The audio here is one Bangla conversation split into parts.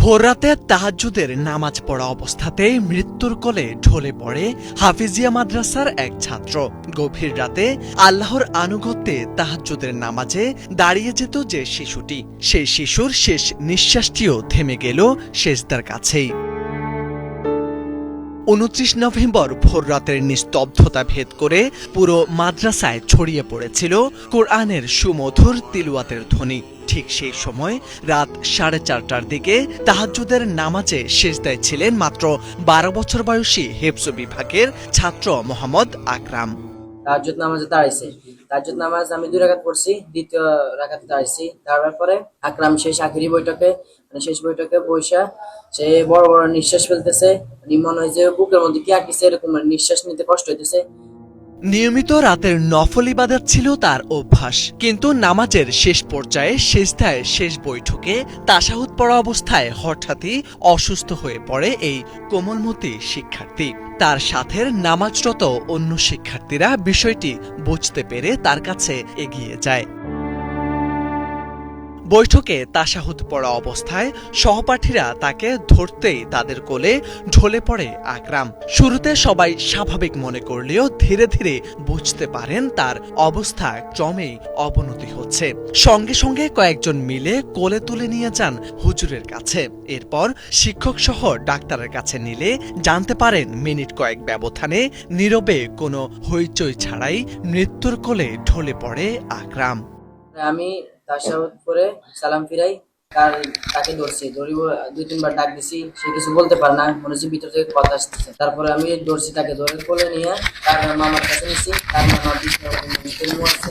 ভোররাতে তাহাজ্জুদের নামাজ পড়া অবস্থাতেই মৃত্যুর কোলে ঢলে পড়ে হাফিজিয়া মাদ্রাসার এক ছাত্র। গভীর রাতে আল্লাহর আনুগত্যে তাহাজ্জুদের নামাজে দাঁড়িয়ে যেত যে শিশুটি, সেই শিশুর শেষ নিঃশ্বাসটিও থেমে গেল সেজদার কাছেই। ২৯ নভেম্বর ভোররাতের নিস্তব্ধতা ভেদ করে পুরো মাদ্রাসায় ছড়িয়ে পড়েছিল কোরআনের সুমধুর তিলাওয়াতের ধ্বনি। ঠিক সেই সময় রাত 4:30টার দিকে তাহাজ্জুদের নামাজে সেজদায় ছিলেন মাত্র 12 বছর বয়সী হেফজ বিভাগের ছাত্র মোহাম্মদ আকরাম। তাহাজ্জুদ নামাজে দাঁড়াইছে। তাহাজ্জুদ নামাজ আমি 2 রাকাত পড়ছি, দ্বিতীয় রাকাতে দাঁড়াইছি। তারপরে আকরাম শেষ বৈঠকে বইসা সে বড় বড় নিঃশ্বাস ফেলতেছে। মনে হয় যে বুকের মধ্যে কি আটকেছে, এরকম নিঃশ্বাস নিতে কষ্ট হইতেছে। নিয়মিত রাতের নফল ইবাদত ছিল তার অভ্যাস, কিন্তু নামাজের শেষ পর্যায়ে সেজদায় শেষ বৈঠকে তাশাহুদ পড়া অবস্থায় হঠাৎই অসুস্থ হয়ে পড়ে এই কোমলমতি শিক্ষার্থী। তার সাথের নামাজরত অন্য শিক্ষার্থীরা বিষয়টি বুঝতে পেরে তার কাছে এগিয়ে যায়। বৈঠকে তাশাহুদ পড়া অবস্থায় সহপাঠীরা তাকে ধরতেই তাদের কোলে ঢলে পড়ে আকরাম। শুরুতে সবাই স্বাভাবিক মনে করলেও ধীরে ধীরে বুঝতে পারেন তার অবস্থা ক্রমেই অবনতি হচ্ছে। সঙ্গে সঙ্গে কয়েকজন মিলে কোলে তুলে নিয়ে যান হুজুরের কাছে। এরপর শিক্ষক সহ ডাক্তারের কাছে নিলে জানতে পারেন মিনিট কয়েক ব্যবধানে নীরবে কোনো হইচই ছাড়াই মৃত্যুর কোলে ঢলে পড়ে আকরাম। আমি তাশাহুদ পড়ে সালাম ফিরাই, তাকে ধরছি, 2-3 বার ডাক দিছি, সে কিছু বলতে পারে না, মনে হচ্ছে ভিতর থেকে কথা আসতেছে। তারপরে আমি ধরছি, তাকে ধরে কোলে নিয়ে তার মামার কাছে নিছি। তার মামা আছে।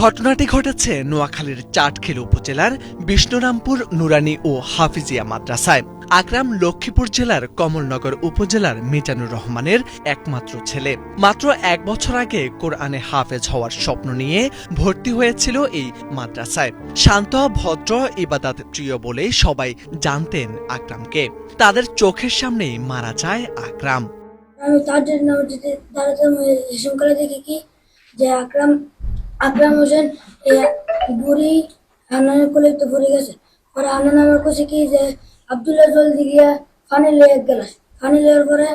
ঘটনাটি ঘটেছে নোয়াখালীর চাটখিল উপজেলার বিষ্ণুরামপুর নুরানি ও হাফিজিয়া মাদ্রাসায়। আকরাম লক্ষ্মীপুর জেলার কমলনগর উপজেলার মিজানুর রহমানের একমাত্র ছেলে। মাত্র 1 বছর আগে কোরআনে হাফেজ হওয়ার স্বপ্ন নিয়ে ভর্তি হয়েছিল এই মাদ্রাসায়। শান্ত ভদ্র ইবাদত প্রিয় বলেই সবাই জানতেন আকরামকে। তাদের চোখের সামনেই মারা যায় আকরাম। আমি তাদের নাম দিতে দাঁড়াতাম, সকালে দেখি কি যে আকরাম হোসেন বুড়ি হান্নানের কোলে তো পড়ে গেছে। পরে হান্নান আমার কাছে কি যে আব্দুল্লাহ জলদি গিয়া পানি লয়ে এক গ্লাস পানি লওয়ার পরে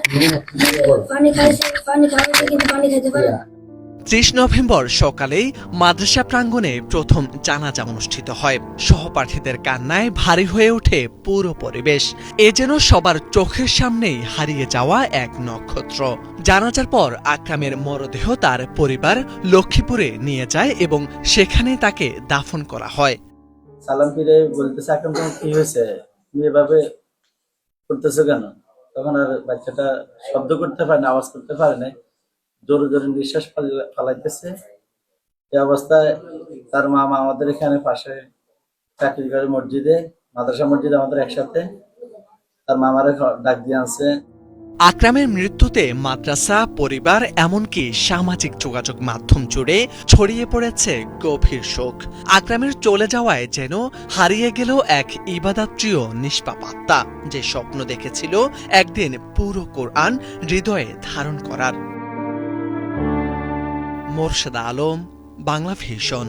পানি খাওয়াইছে, কিন্তু পানি খাইতে পারে না। 30 নভেম্বর সকালেই মাদ্রাসা প্রাঙ্গণে প্রথম জানাজা অনুষ্ঠিত হয়। সহপাঠীদের কান্নায় ভারী হয়ে ওঠে পুরো পরিবেশ। এ যেন সবার চোখের সামনেই হারিয়ে যাওয়া এক নক্ষত্র। জানাজার পর আকরামের মরদেহ তার পরিবার লক্ষ্মীপুরে নিয়ে যায় এবং সেখানে তাকে দাফন করা হয়। সালাম ফিরে বলতেছে, আকরাম তোমার কি হয়েছে, তুমি এভাবে করতেছো কেন? তখন আর বাচ্চাটা শব্দ করতে পারে না, আওয়াজ করতে পারে না, জোরে জোরে নিঃশ্বাস ফালাইতেছে। এই অবস্থায় তার মামা আমাদের এখানে পাশে চাকরির মসজিদে, মাদ্রাসা মসজিদে আমাদের একসাথে, তার মামারে ডাক দিয়ে আনছে। আকরামের মৃত্যুতে মাদ্রাসা, পরিবার, এমনকি সামাজিক যোগাযোগ মাধ্যম জুড়ে ছড়িয়ে পড়েছে গভীর শোক। আকরামের চলে যাওয়ায় যেন হারিয়ে গেল এক ইবাদতপ্রিয় নিষ্পাপ আত্মা, যে স্বপ্ন দেখেছিল একদিন পুরো কোরআন হৃদয়ে ধারণ করার। মোরশেদা আলম, বাংলা ভিশন।